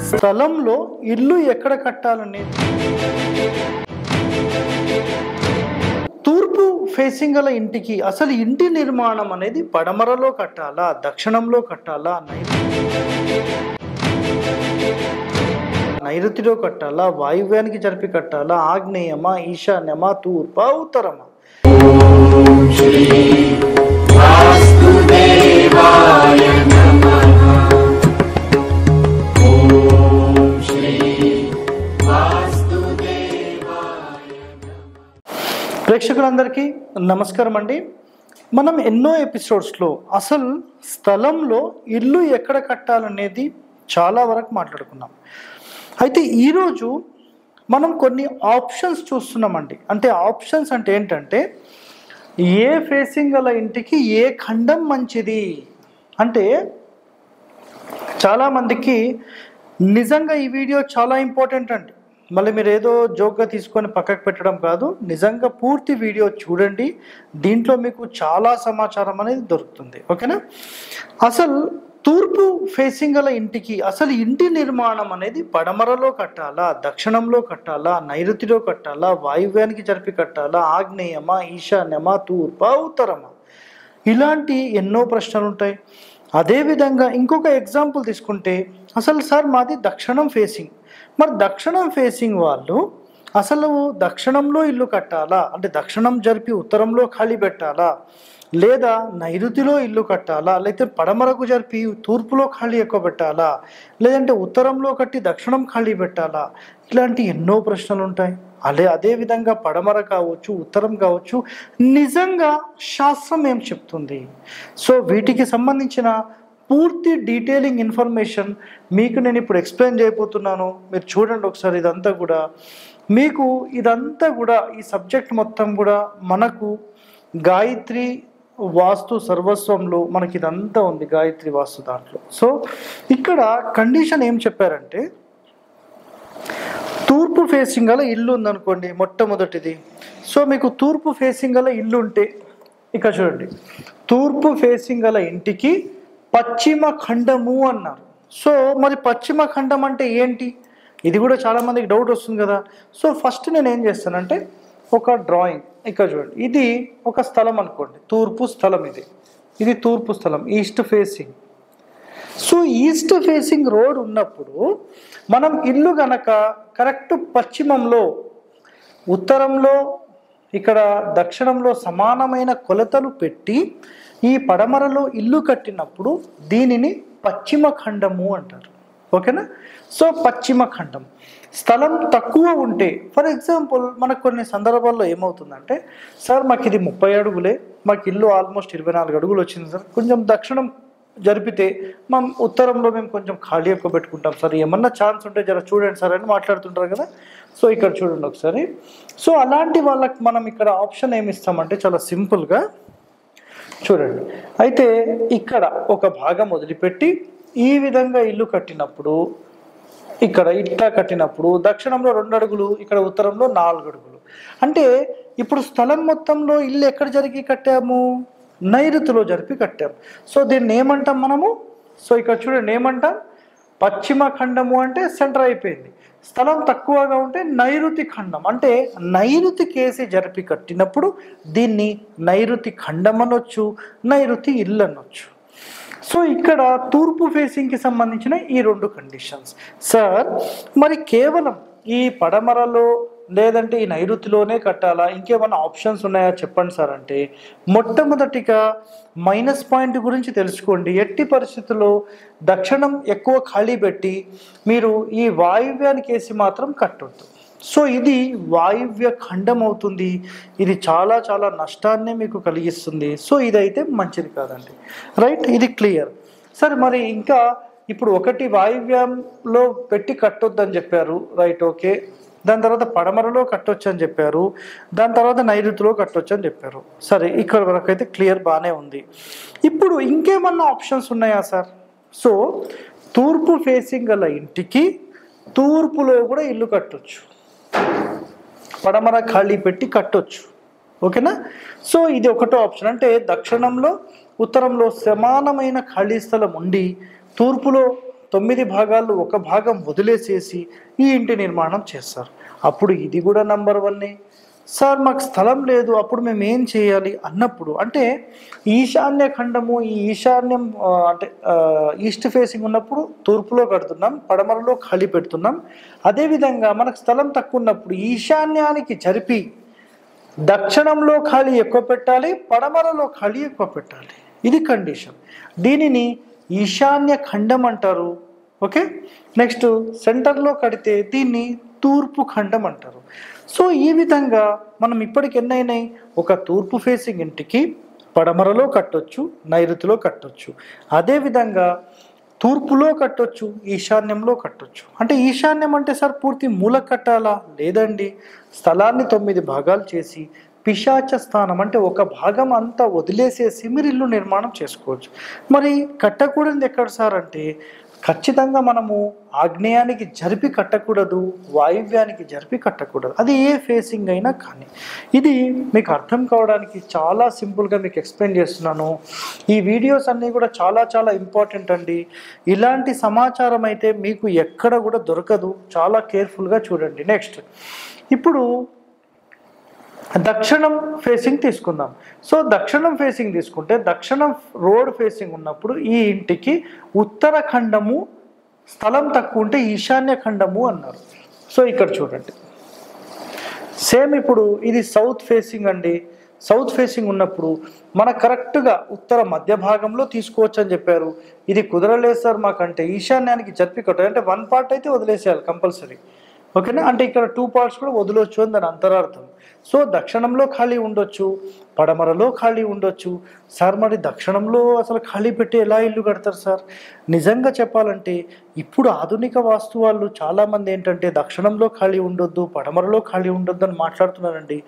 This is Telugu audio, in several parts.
స్థలంలో ఇల్లు ఎక్కడ కట్టాలనేది తూర్పు ఫేసింగ్ గల ఇంటికి అసలు ఇంటి నిర్మాణం అనేది పడమరలో కట్టాలా, దక్షిణంలో కట్టాలా, నైరుతిలో కట్టాలా, వాయువ్యానికి జరిపి కట్టాలా, ఆగ్నేయమా, ఈశాన్యమా, తూర్పా, ఉత్తరమా? ప్రేక్షకులందరికీ నమస్కారం అండి. మనం ఎన్నో ఎపిసోడ్స్లో అసలు స్థలంలో ఇల్లు ఎక్కడ కట్టాలనేది చాలా వరకు మాట్లాడుకున్నాం. అయితే ఈరోజు మనం కొన్ని ఆప్షన్స్ చూస్తున్నామండి. అంటే ఆప్షన్స్ అంటే ఏంటంటే ఏ ఫేసింగ్ గల ఇంటికి ఏ ఖండం మంచిది అంటే చాలామందికి నిజంగా ఈ వీడియో చాలా ఇంపార్టెంట్ అండి. మళ్ళీ మీరు ఏదో జోక్గా తీసుకొని పక్కకు పెట్టడం కాదు, నిజంగా పూర్తి వీడియో చూడండి. దీంట్లో మీకు చాలా సమాచారం అనేది దొరుకుతుంది. ఓకేనా? అసలు తూర్పు ఫేసింగ్ గల ఇంటికి అసలు ఇంటి నిర్మాణం అనేది పడమరలో కట్టాలా, దక్షిణంలో కట్టాలా, నైరుతిలో కట్టాలా, వాయువ్యానికి జరిపి కట్టాలా, ఆగ్నేయమా, ఈశాన్యమా, తూర్పా, ఉత్తరమా? ఇలాంటి ఎన్నో ప్రశ్నలు ఉంటాయి. అదేవిధంగా ఇంకొక ఎగ్జాంపుల్ తీసుకుంటే అసలు సార్ మాది దక్షిణం ఫేసింగ్, మరి దక్షిణం ఫేసింగ్ వాళ్ళు అసలు దక్షిణంలో ఇల్లు కట్టాలా అంటే దక్షిణం జరిపి ఉత్తరంలో ఖాళీ పెట్టాలా, లేదా నైరుతిలో ఇల్లు కట్టాలా, లేకపోతే పడమరకు జరిపి తూర్పులో ఖాళీ ఎక్కువ పెట్టాలా, లేదంటే ఉత్తరంలో కట్టి దక్షిణం ఖాళీ పెట్టాలా? ఇలాంటి ఎన్నో ప్రశ్నలు ఉంటాయి. అదేవిధంగా పడమర కావచ్చు, ఉత్తరం కావచ్చు, నిజంగా శాస్త్రం ఏం చెప్తుంది? సో వీటికి సంబంధించిన పూర్తి డీటెయిలింగ్ ఇన్ఫర్మేషన్ మీకు నేను ఇప్పుడు ఎక్స్ప్లెయిన్ చేయబోతున్నాను. మీరు చూడండి ఒకసారి. ఇదంతా కూడా ఈ సబ్జెక్ట్ మొత్తం కూడా మనకు గాయత్రి వాస్తు సర్వస్వంలో మనకి ఇదంతా ఉంది, గాయత్రి వాస్తు దాంట్లో. సో ఇక్కడ కండిషన్ ఏం చెప్పారంటే తూర్పు ఫేసింగ్ గల ఇల్లు ఉందనుకోండి, మొట్టమొదటిది. సో మీకు తూర్పు ఫేసింగ్ గల ఇల్లు ఉంటే ఇక్కడ చూడండి, తూర్పు ఫేసింగ్ గల ఇంటికి పశ్చిమ ఖండము అన్నారు. సో మరి పశ్చిమ ఖండం అంటే ఏంటి? ఇది కూడా చాలామందికి డౌట్ వస్తుంది కదా. సో ఫస్ట్ నేను ఏం చేస్తానంటే ఒక డ్రాయింగ్ ఇక్కడ చూడండి. ఇది ఒక స్థలం అనుకోండి, తూర్పు స్థలం. ఇది తూర్పు స్థలం, east facing. So east facing road ఉన్నప్పుడు మనం ఇల్లు గనక కరెక్ట్ పశ్చిమంలో, ఉత్తరంలో, ఇక్కడ దక్షిణంలో సమానమైన కొలతలు పెట్టి ఈ పడమరలో ఇల్లు కట్టినప్పుడు దీనిని పశ్చిమ ఖండము అంటారు. ఓకేనా? సో పశ్చిమ ఖండం. స్థలం తక్కువ ఉంటే, ఫర్ ఎగ్జాంపుల్ మనకు కొన్ని సందర్భాల్లో ఏమవుతుందంటే, సార్ మాకు ఇది 30 అడుగులే, మాకు ఇల్లు ఆల్మోస్ట్ 24 అడుగులు వచ్చింది సార్, కొంచెం దక్షిణం జరిపితే మనం ఉత్తరంలో మేము కొంచెం ఖాళీ ఎక్కువ పెట్టుకుంటాం సార్, ఏమన్నా ఛాన్స్ ఉంటే జర చూడండి సార్ అని మాట్లాడుతుంటారు కదా. సో ఇక్కడ చూడండి ఒకసారి. సో అలాంటి వాళ్ళకి మనం ఇక్కడ ఆప్షన్ ఏమి ఇస్తామంటే చాలా సింపుల్గా చూడండి. అయితే ఇక్కడ ఒక భాగం వదిలిపెట్టి ఈ విధంగా ఇల్లు కట్టినప్పుడు, ఇక్కడ ఇట్లా కట్టినప్పుడు దక్షిణంలో 2 అడుగులు, ఇక్కడ ఉత్తరంలో 4 అడుగులు. అంటే ఇప్పుడు స్థలం మొత్తంలో ఇల్లు ఎక్కడ జరిగి కట్టాము? నైరుతిలో జరిపి కట్టాము. సో దీన్ని ఏమంటాం మనము? సో ఇక్కడ చూడండి ఏమంటాం? పశ్చిమ ఖండము అంటే సెంటర్ అయిపోయింది. స్థలం తక్కువగా ఉంటే నైరుతి ఖండం, అంటే నైరుతి కేసి జరిపి కట్టినప్పుడు దీన్ని నైరుతి ఖండం అనొచ్చు, నైరుతి ఇల్లు అనొచ్చు. సో ఇక్కడ తూర్పు ఫేసింగ్కి సంబంధించిన ఈ 2 కండిషన్స్. సార్ మరి కేవలం ఈ పడమరలో లేదంటే ఈ నైరుతిలోనే కట్టాలా, ఇంకేమైనా ఆప్షన్స్ ఉన్నాయా చెప్పండి సార్ అంటే, మొట్టమొదటిగా మైనస్ పాయింట్ గురించి తెలుసుకోండి. ఎట్టి పరిస్థితుల్లో దక్షిణం ఎక్కువ ఖాళీ పెట్టి మీరు ఈ వాయువ్యానికి వేసి మాత్రం కట్టొద్దు. సో ఇది వాయువ్య ఖండం అవుతుంది. ఇది చాలా చాలా నష్టాన్ని మీకు కలిగిస్తుంది. సో ఇదైతే మంచిది కాదండి. రైట్? ఇది క్లియర్. సరే మరి ఇంకా ఇప్పుడు ఒకటి వాయువ్యంలో పెట్టి కట్టొద్దని చెప్పారు, రైట్? ఓకే. దాని తర్వాత పడమరలో కట్టొచ్చు అని చెప్పారు, దాని తర్వాత నైరుతిలో కట్టొచ్చు అని చెప్పారు. సరే, ఇక్కడ వరకు అయితే క్లియర్, బాగానే ఉంది. ఇప్పుడు ఇంకేమన్నా ఆప్షన్స్ ఉన్నాయా సార్? సో తూర్పు ఫేసింగ్ గల ఇంటికి తూర్పులో కూడా ఇల్లు కట్టొచ్చు, పడమర ఖాళీ పెట్టి కట్టొచ్చు. ఓకేనా? సో ఇది ఒకటో ఆప్షన్. అంటే దక్షిణంలో ఉత్తరంలో సమానమైన ఖాళీ స్థలం ఉండి తూర్పులో 9 భాగాల్లో ఒక భాగం వదిలేసేసి ఈ ఇంటి నిర్మాణం చేస్తారు. అప్పుడు ఇది కూడా నంబర్ 1. సార్ మాకు స్థలం లేదు, అప్పుడు మేము ఏం చేయాలి అన్నప్పుడు, అంటే ఈశాన్య ఖండము, ఈ ఈశాన్యం అంటే ఈస్ట్ ఫేసింగ్ ఉన్నప్పుడు తూర్పులో కడుతున్నాం, పడమరలో ఖాళీ పెడుతున్నాం. అదేవిధంగా మనకు స్థలం తక్కువ ఉన్నప్పుడు ఈశాన్యానికి జరిపి దక్షిణంలో ఖాళీ ఎక్కువ పెట్టాలి, పడమరలో ఖాళీ ఎక్కువ పెట్టాలి. ఇది కండిషన్. దీనిని ఈశాన్య ఖండం అంటారు. ఓకే, నెక్స్ట్ సెంటర్లో కడితే దీన్ని తూర్పు ఖండం అంటారు. సో ఈ విధంగా మనం ఇప్పటికి ఎన్నైనాయి, ఒక తూర్పు ఫేసింగ్ ఇంటికి పడమరలో కట్టొచ్చు, నైరుతిలో కట్టొచ్చు, అదేవిధంగా తూర్పులో కట్టొచ్చు, ఈశాన్యంలో కట్టొచ్చు. అంటే ఈశాన్యం అంటే సార్ పూర్తి మూల కట్టాలా? లేదండి. స్థలాన్ని 9 భాగాలు చేసి పిశాచ స్థానం అంటే ఒక భాగం అంతా వదిలేసేసి మీరు ఇల్లు నిర్మాణం చేసుకోవచ్చు. మరి కట్టకూడదు ఎక్కడ సార్ అంటే ఖచ్చితంగా మనము ఆగ్నేయానికి జరిపి కట్టకూడదు, వాయువ్యానికి జరిపి కట్టకూడదు. అది ఏ ఫేసింగ్ అయినా కానీ. ఇది మీకు అర్థం కావడానికి చాలా సింపుల్గా మీకు ఎక్స్ప్లెయిన్ చేస్తున్నాను. ఈ వీడియోస్ అన్నీ కూడా చాలా చాలా ఇంపార్టెంట్ అండి. ఇలాంటి సమాచారం అయితే మీకు ఎక్కడ కూడా దొరకదు. చాలా కేర్ఫుల్గా చూడండి. నెక్స్ట్ ఇప్పుడు దక్షిణం ఫేసింగ్ తీసుకుందాం. సో దక్షిణం ఫేసింగ్ తీసుకుంటే దక్షిణం రోడ్ ఫేసింగ్ ఉన్నప్పుడు ఈ ఇంటికి ఉత్తర ఖండము, స్థలం తక్కువ ఉంటే ఈశాన్య ఖండము అన్నారు. సో ఇక్కడ చూడండి, సేమ్ ఇప్పుడు ఇది సౌత్ ఫేసింగ్ అండి. సౌత్ ఫేసింగ్ ఉన్నప్పుడు మన కరెక్ట్గా ఉత్తర మధ్య భాగంలో తీసుకోవచ్చు అని చెప్పారు. ఇది కుదరలేదు సార్ మాకంటే ఈశాన్యానికి జరిపి కట్టాలి అంటే 1 పార్ట్ అయితే వదిలేసేయాలి కంపల్సరీ. ఓకేనా, అంటే ఇక్కడ 2 పార్ట్స్ కూడా వదిలొచ్చు అని దాని అంతరార్థం. సో దక్షిణంలో ఖాళీ ఉండొచ్చు, పడమరలో ఖాళీ ఉండొచ్చు. సార్ మరి దక్షిణంలో అసలు ఖాళీ పెట్టి ఎలా ఇల్లు కడతారు సార్? నిజంగా చెప్పాలంటే ఇప్పుడు ఆధునిక వాస్తు వాళ్ళు చాలామంది ఏంటంటే దక్షిణంలో ఖాళీ ఉండొద్దు, పడమరలో ఖాళీ ఉండొద్దు అని మాట్లాడుతున్నారండి.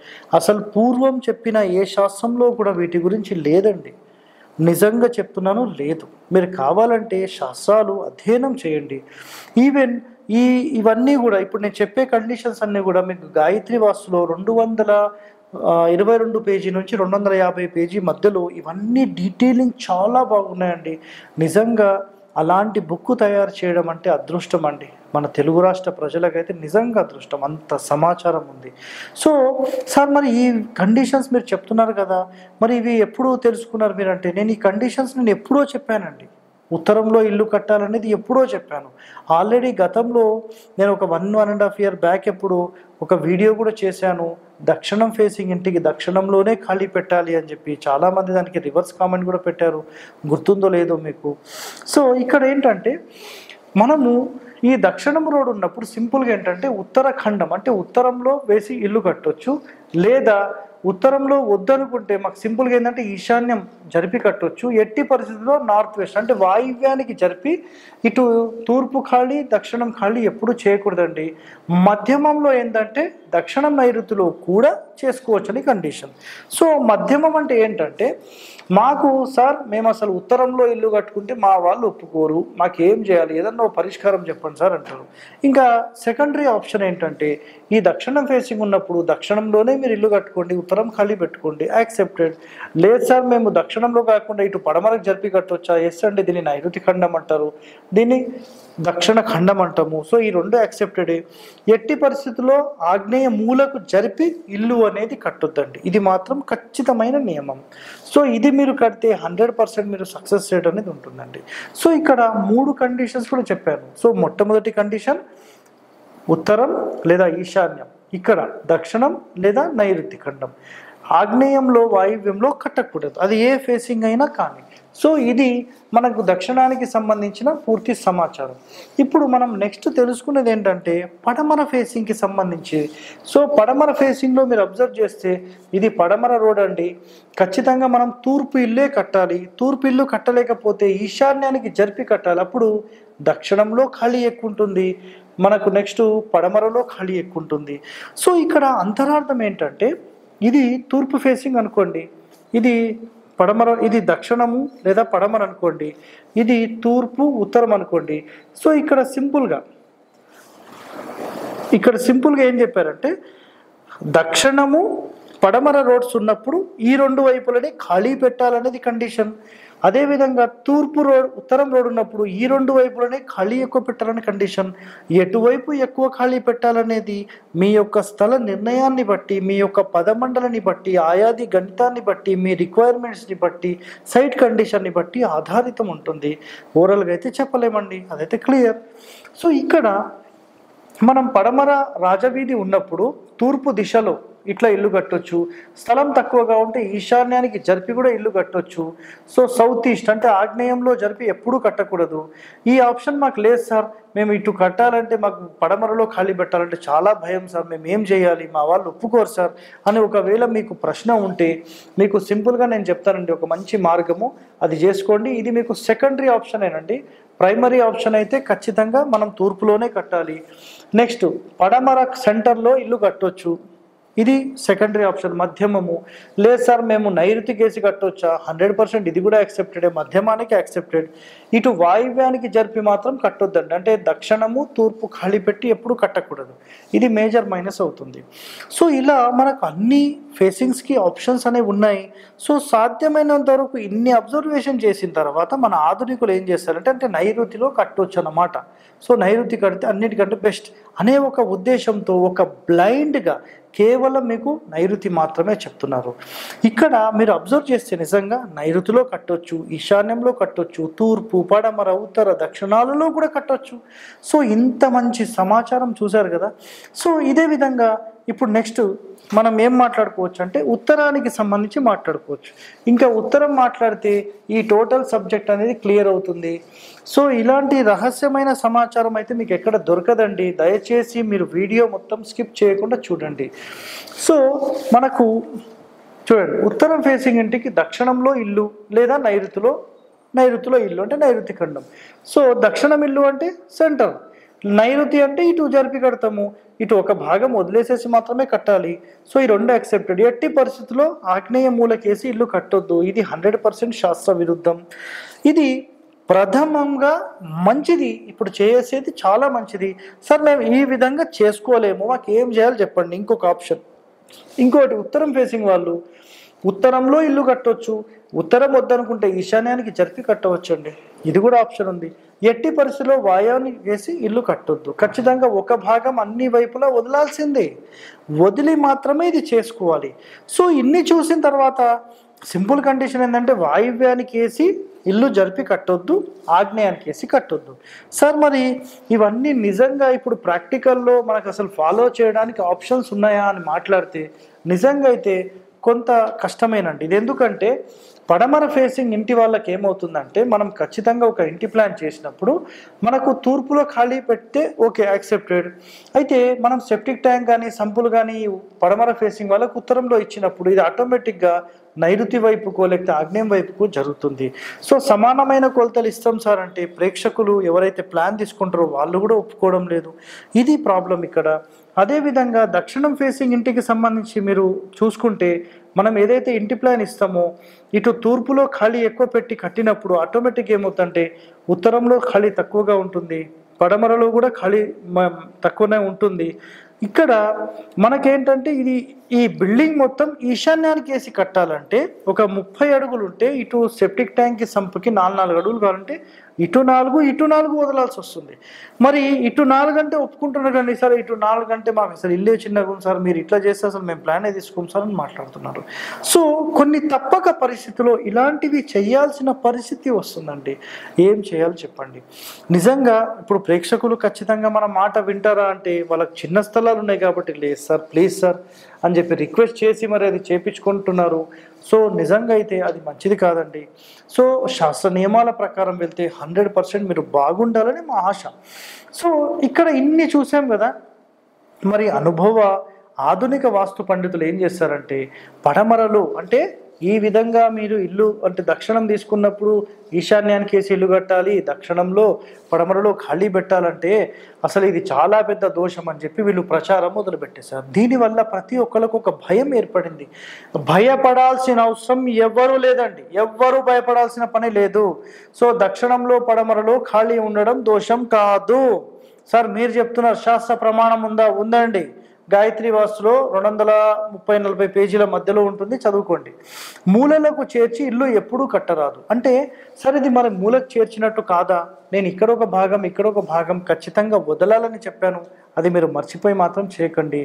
అసలు పూర్వం చెప్పిన ఏ శాస్త్రంలో కూడా వీటి గురించి లేదండి. నిజంగా చెప్తున్నాను, లేదు. మీరు కావాలంటే శాస్త్రాలు అధ్యయనం చేయండి. ఈవెన్ ఇవన్నీ కూడా ఇప్పుడు నేను చెప్పే కండిషన్స్ అన్నీ కూడా మీకు గాయత్రి వాస్తులో 222 పేజీ నుంచి 250 పేజీ మధ్యలో ఇవన్నీ డీటెయిలింగ్ చాలా బాగున్నాయండి. నిజంగా అలాంటి బుక్ తయారు చేయడం అంటే అదృష్టం అండి. మన తెలుగు రాష్ట్ర ప్రజలకైతే నిజంగా అదృష్టం, అంత సమాచారం ఉంది. సో సార్ మరి ఈ కండిషన్స్ మీరు చెప్తున్నారు కదా, మరి ఇవి ఎప్పుడు తెలుసుకున్నారు మీరు అంటే, నేను ఈ కండిషన్స్ నేను ఎప్పుడో చెప్పానండి. ఉత్తరంలో ఇల్లు కట్టాలనేది ఎప్పుడో చెప్పాను. ఆల్రెడీ గతంలో నేను ఒక 1.5 year బ్యాక్ ఎప్పుడు ఒక వీడియో కూడా చేశాను. దక్షిణం ఫేసింగ్ ఇంటికి దక్షిణంలోనే ఖాళీ పెట్టాలి అని చెప్పి చాలామంది దానికి రివర్స్ కామెంట్ కూడా పెట్టారు. గుర్తుందో లేదో మీకు. సో ఇక్కడ ఏంటంటే మనము ఈ దక్షిణం రోడ్ ఉన్నప్పుడు సింపుల్గా ఏంటంటే ఉత్తరాఖండం అంటే ఉత్తరంలో వేసి ఇల్లు కట్టొచ్చు, లేదా ఉత్తరంలో వద్దనుకుంటే మాకు సింపుల్గా ఏంటంటే ఈశాన్యం జరిపి కట్టొచ్చు. ఎట్టి పరిస్థితుల్లో నార్త్ వెస్ట్ అంటే వాయువ్యానికి జరిపి ఇటు తూర్పు ఖాళీ దక్షిణం ఖాళీ ఎప్పుడు చేయకూడదండి. మధ్యమంలో ఏంటంటే దక్షిణం నైరుతిలో కూడా చేసుకోవచ్చని కండిషన్. సో మధ్యమం అంటే ఏంటంటే మాకు సార్ మేము అసలు ఉత్తరంలో ఇల్లు కట్టుకుంటే మా వాళ్ళు ఒప్పుకోరు, మాకేం చేయాలి, ఏదన్నా పరిష్కారం చెప్పండి సార్ అంటారు. ఇంకా సెకండరీ ఆప్షన్ ఏంటంటే ఈ దక్షిణం ఫేసింగ్ ఉన్నప్పుడు దక్షిణంలోనే మీరు ఇల్లు కట్టుకోండి, ఉత్తరం ఖాళీ పెట్టుకోండి, యాక్సెప్టెడ్. లేదు సార్ మేము దక్షిణంలో కాకుండా ఇటు పడమరకు జరిపి కట్టొచ్చా? ఎస్ అండి, దీన్ని నైరుతి ఖండం అంటారు, దీన్ని దక్షిణ ఖండం అంటాము. సో ఈ రెండు యాక్సెప్టెడే. ఎట్టి పరిస్థితుల్లో ఆగ్నేయ మూలకు జరిపి ఇల్లు అనేది కట్టొద్దండి, ఇది మాత్రం ఖచ్చితమైన నియమం. సో ఇది మీరు కడితే 100% మీరు సక్సెస్ రేట్ అనేది ఉంటుందండి. సో ఇక్కడ 3 కండిషన్స్ కూడా చెప్పాను. సో మొట్టమొదటి కండిషన్ ఉత్తరం లేదా ఈశాన్యం, ఇక్కడ దక్షిణం లేదా నైరుతి ఖండం, ఆగ్నేయంలో వాయువ్యంలో కట్టకూడదు, అది ఏ ఫేసింగ్ అయినా కానీ. సో ఇది మనకు దక్షిణానికి సంబంధించిన పూర్తి సమాచారం. ఇప్పుడు మనం నెక్స్ట్ తెలుసుకునేది ఏంటంటే పడమర ఫేసింగ్కి సంబంధించి. సో పడమర ఫేసింగ్లో మీరు అబ్జర్వ్ చేస్తే ఇది పడమర రోడ్ అండి. ఖచ్చితంగా మనం తూర్పు ఇల్లే కట్టాలి. తూర్పు ఇల్లు కట్టలేకపోతే ఈశాన్యానికి జరిపి కట్టాలి, అప్పుడు దక్షిణంలో ఖాళీ ఎక్కువ ఉంటుంది, మనకు నెక్స్ట్ పడమరలో ఖాళీ ఎక్కువ ఉంటుంది. సో ఇక్కడ అంతరార్థం ఏంటంటే ఇది తూర్పు ఫేసింగ్ అనుకోండి, ఇది పడమర, ఇది దక్షిణము లేదా పడమర అనుకోండి, ఇది తూర్పు ఉత్తరం అనుకోండి. సో ఇక్కడ సింపుల్గా ఏం చెప్పారంటే దక్షిణము పడమర రోడ్స్ ఉన్నప్పుడు ఈ 2 వైపులని ఖాళీ పెట్టాలనేది కండిషన్. అదేవిధంగా తూర్పు రోడ్ ఉత్తరం రోడ్ ఉన్నప్పుడు ఈ రెండు వైపులనే ఖాళీ ఎక్కువ పెట్టాలని కండిషన్. ఎటువైపు ఎక్కువ ఖాళీ పెట్టాలనేది మీ యొక్క స్థల నిర్ణయాన్ని బట్టి, మీ యొక్క పదమండలిని బట్టి, ఆయాది గణితాన్ని బట్టి, మీ రిక్వైర్మెంట్స్ని బట్టి, సైట్ కండిషన్ని బట్టి ఆధారితం ఉంటుంది. ఓవరాల్గా అయితే చెప్పలేమండి, అదైతే క్లియర్. సో ఇక్కడ మనం పడమర రాజవీధి ఉన్నప్పుడు తూర్పు దిశలో ఇట్లా ఇల్లు కట్టొచ్చు. స్థలం తక్కువగా ఉంటే ఈశాన్యానికి జరిపి కూడా ఇల్లు కట్టొచ్చు. సో సౌత్ ఈస్ట్ అంటే ఆగ్నేయంలో జరిపి ఎప్పుడూ కట్టకూడదు. ఈ ఆప్షన్ మాకు లేదు సార్, మేము ఇటు కట్టాలంటే మాకు పడమరలో ఖాళీ పెట్టాలంటే చాలా భయం సార్, మేము ఏం చేయాలి, మా వాళ్ళు ఒప్పుకోరు సార్ అని ఒకవేళ మీకు ప్రశ్న ఉంటే మీకు సింపుల్గా నేను చెప్తానండి ఒక మంచి మార్గము, అది చేసుకోండి. ఇది మీకు సెకండరీ ఆప్షనేనండి. ప్రైమరీ ఆప్షన్ అయితే ఖచ్చితంగా మనం తూర్పులోనే కట్టాలి. నెక్స్ట్ పడమర సెంటర్లో ఇల్లు కట్టొచ్చు, ఇది సెకండరీ ఆప్షన్. మధ్యమము లేదు సార్ మేము నైరుతి కేసి కట్టొచ్చా, 100% ఇది కూడా యాక్సెప్టెడే, మధ్యమానికి యాక్సెప్టెడ్. ఇటు వాయువ్యానికి జరిపి మాత్రం కట్టొద్దండి, అంటే దక్షిణము తూర్పు ఖాళీ పెట్టి ఎప్పుడు కట్టకూడదు, ఇది మేజర్ మైనస్ అవుతుంది. సో ఇలా మనకు అన్ని ఫేసింగ్స్కి ఆప్షన్స్ అనేవి ఉన్నాయి. సో సాధ్యమైనంత వరకు ఇన్ని అబ్జర్వేషన్ చేసిన తర్వాత మన ఆధునికులు ఏం చేస్తారంటే అంటే నైరుతిలో కట్టొచ్చు అన్నమాట. సో నైరుతి కడితే అన్నిటికంటే బెస్ట్ అనే ఒక ఉద్దేశంతో ఒక బ్లైండ్గా కేవలం మీకు నైరుతి మాత్రమే చెప్తున్నారు. ఇక్కడ మీరు అబ్జర్వ్ చేస్తే నిజంగా నైరుతిలో కట్టొచ్చు, ఈశాన్యంలో కట్టొచ్చు, తూర్పు పడమర ఉత్తర దక్షిణాలలో కూడా కట్టొచ్చు. సో ఇంత మంచి సమాచారం చూశారు కదా. సో ఇదే విధంగా ఇప్పుడు నెక్స్ట్ మనం ఏం మాట్లాడుకోవచ్చు అంటే ఉత్తరానికి సంబంధించి మాట్లాడుకోవచ్చు. ఇంకా ఉత్తరం మాట్లాడితే ఈ టోటల్ సబ్జెక్ట్ అనేది క్లియర్ అవుతుంది. సో ఇలాంటి రహస్యమైన సమాచారం అయితే మీకు ఎక్కడ దొరకదండి, దయచేసి మీరు వీడియో మొత్తం స్కిప్ చేయకుండా చూడండి. సో మనకు చూడండి, ఉత్తరం ఫేసింగ్ ఇంటికి దక్షిణంలో ఇల్లు లేదా నైరుతిలో ఇల్లు అంటే నైరుతి ఖండం. సో దక్షిణం ఇల్లు అంటే సెంటర్, నైరుతి అంటే ఇటు జరిపి కడతాము, ఇటు ఒక భాగం వదిలేసేసి మాత్రమే కట్టాలి. సో ఈ రెండు యాక్సెప్టెడ్. ఎట్టి పరిస్థితుల్లో ఆగ్నేయ మూలకేసి ఇల్లు కట్టొద్దు, ఇది 100% శాస్త్ర విరుద్ధం. ఇది ప్రథమంగా మంచిది, ఇప్పుడు చేసేది చాలా మంచిది. సార్ మేము ఈ విధంగా చేసుకోలేము, మాకు ఏం చేయాలి చెప్పండి. ఇంకొక ఆప్షన్, ఇంకోటి ఉత్తరం ఫేసింగ్ వాళ్ళు ఉత్తరంలో ఇల్లు కట్టవచ్చు, ఉత్తరం వద్దనుకుంటే ఈశాన్యానికి జరిపి కట్టవచ్చు అండి, ఇది కూడా ఆప్షన్ ఉంది. ఎట్టి పరిస్థితిలో వాయాన్ని వేసి ఇల్లు కట్టొద్దు, ఖచ్చితంగా ఒక భాగం అన్ని వైపులా వదలాల్సిందే, వదిలి మాత్రమే ఇది చేసుకోవాలి. సో ఇన్ని చూసిన తర్వాత సింపుల్ కండిషన్ ఏంటంటే వాయువ్యానికి వేసి ఇల్లు జరిపి కట్టొద్దు, ఆగ్నేయానికి వేసి కట్టొద్దు. సార్ మరి ఇవన్నీ నిజంగా ఇప్పుడు ప్రాక్టికల్లో మనకు అసలు ఫాలో చేయడానికి ఆప్షన్స్ ఉన్నాయా అని మాట్లాడితే నిజంగా అయితే కొంత కష్టమేనండి. ఇది ఎందుకంటే పడమర ఫేసింగ్ ఇంటి వాళ్ళకి ఏమవుతుందంటే మనం ఖచ్చితంగా ఒక ఇంటి ప్లాన్ చేసినప్పుడు మనకు తూర్పులో ఖాళీ పెడితే ఓకే యాక్సెప్టెడ్, అయితే మనం సెప్టిక్ ట్యాంక్ కానీ సంపులు కానీ పడమర ఫేసింగ్ వాళ్ళకు ఉత్తరంలో ఇచ్చినప్పుడు ఇది ఆటోమేటిక్గా నైరుతి వైపుకో లేకపోతే ఆగ్నేయం వైపుకు జరుగుతుంది. సో సమానమైన కొలతలు ఇస్తాం సార్ అంటే ప్రేక్షకులు ఎవరైతే ప్లాన్ తీసుకుంటారో వాళ్ళు కూడా ఒప్పుకోవడం లేదు, ఇది ప్రాబ్లం ఇక్కడ. అదేవిధంగా దక్షిణం ఫేసింగ్ ఇంటికి సంబంధించి మీరు చూసుకుంటే మనం ఏదైతే ఇంటి ప్లాన్ ఇస్తామో ఇటు తూర్పులో ఖాళీ ఎక్కువ పెట్టి కట్టినప్పుడు ఆటోమేటిక్ ఏమవుతుందంటే ఉత్తరంలో ఖాళీ తక్కువగా ఉంటుంది, పడమరలో కూడా ఖాళీ తక్కువనే ఉంటుంది. ఇక్కడ మనకేంటంటే ఇది ఈ బిల్డింగ్ మొత్తం ఈశాన్యానికి వేసి కట్టాలంటే ఒక 30 అడుగులు ఉంటే ఇటు సెప్టిక్ ట్యాంక్కి సంపుకి 4 అడుగులు కావాలంటే ఇటు 4 వదలాల్సి వస్తుంది. మరి ఇటు 4 అంటే ఒప్పుకుంటున్నారు కానీ సార్ ఇటు 4 అంటే మాకు అసలు ఇల్లే చిన్నగా ఉంది సార్, మీరు ఇట్లా చేస్తే అసలు మేము ప్లానే తీసుకోం సార్ అని మాట్లాడుతున్నారు. సో కొన్ని తప్పక పరిస్థితుల్లో ఇలాంటివి చేయాల్సిన పరిస్థితి వస్తుందండి, ఏం చేయాలి చెప్పండి. నిజంగా ఇప్పుడు ప్రేక్షకులు ఖచ్చితంగా మన మాట వింటారా అంటే వాళ్ళకి చిన్న స్థలాలు ఉన్నాయి కాబట్టి లేదు సార్ ప్లీజ్ సార్ అని చెప్పి రిక్వెస్ట్ చేసి మరి అది చేపించుకుంటున్నారు. సో నిజంగా అయితే అది మంచిది కాదండి. సో శాస్త్ర నియమాల ప్రకారం వెళ్తే 100% మీరు బాగుండాలని మా ఆశ. సో ఇక్కడ ఇన్ని చూసాం కదా, మరి అనుభవ ఆధునిక వాస్తు పండితులు ఏం చేస్తారంటే పడమరలు అంటే ఈ విధంగా మీరు ఇల్లు అంటే దక్షిణం తీసుకున్నప్పుడు ఈశాన్యానికి వేసి ఇల్లు కట్టాలి, దక్షిణంలో పడమరలో ఖాళీ పెట్టాలంటే అసలు ఇది చాలా పెద్ద దోషం అని చెప్పి వీళ్ళు ప్రచారం మొదలుపెట్టేశారు. దీనివల్ల ప్రతి ఒక్కరికి ఒక భయం ఏర్పడింది. భయపడాల్సిన అవసరం ఎవ్వరూ లేదండి, ఎవ్వరూ భయపడాల్సిన పని లేదు. సో దక్షిణంలో పడమరలో ఖాళీ ఉండడం దోషం కాదు. సార్ మీరు చెప్తున్నారు శాస్త్ర ప్రమాణం ఉందా? ఉందండి, గాయత్రి వాస్తులో 230-40 పేజీల మధ్యలో ఉంటుంది, చదువుకోండి. మూలలకు చేర్చి ఇల్లు ఎప్పుడూ కట్టరాదు అంటే, సరే ఇది మరి మూలకు చేర్చినట్టు కాదా, నేను ఇక్కడ ఒక భాగం ఇక్కడ ఒక భాగం ఖచ్చితంగా వదలాలని చెప్పాను, అది మీరు మర్చిపోయి మాత్రం చేయకండి.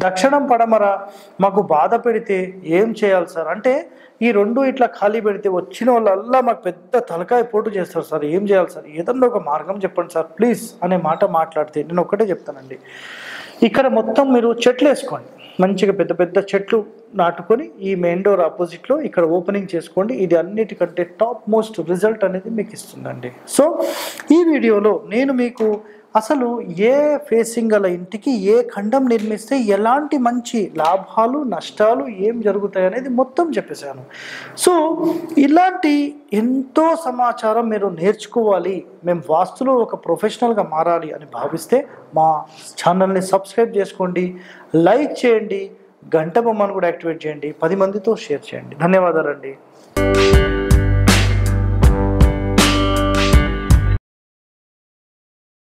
దక్షిణం పడమర మాకు బాధ పెడితే ఏం చేయాలి సార్ అంటే, ఈ రెండు ఇట్లా ఖాళీ పెడితే వచ్చిన వాళ్ళల్లా మాకు పెద్ద తలకాయ పోటు చేస్తారు సార్, ఏం చేయాలి సార్, ఏదన్నా ఒక మార్గం చెప్పండి సార్ ప్లీజ్ అనే మాట మాట్లాడితే నేను ఒకటే చెప్తానండి. ఇక్కడ మొత్తం మీరు చెట్లు వేసుకోండి, మంచిగా పెద్ద పెద్ద చెట్లు నాటుకొని ఈ మెయిన్ డోర్ ఆపోజిట్లో ఇక్కడ ఓపెనింగ్ చేసుకోండి. ఇది అన్నిటికంటే టాప్ మోస్ట్ రిజల్ట్ అనేది మీకు ఇస్తుందండి. సో ఈ వీడియోలో నేను మీకు అసలు ఏ ఫేసింగ్ గల ఇంటికి ఏ ఖండం నిర్మిస్తే ఎలాంటి మంచి లాభాలు నష్టాలు ఏం జరుగుతాయి అనేది మొత్తం చెప్పేశాను. సో ఇలాంటి ఎంతో సమాచారం మీరు నేర్చుకోవాలి, మేము వాస్తులో ఒక ప్రొఫెషనల్గా మారాలి అని భావిస్తే మా ఛానల్ని సబ్స్క్రైబ్ చేసుకోండి, లైక్ చేయండి, గంట బొమ్మను కూడా యాక్టివేట్ చేయండి, 10 మందితో షేర్ చేయండి. ధన్యవాదాలండి.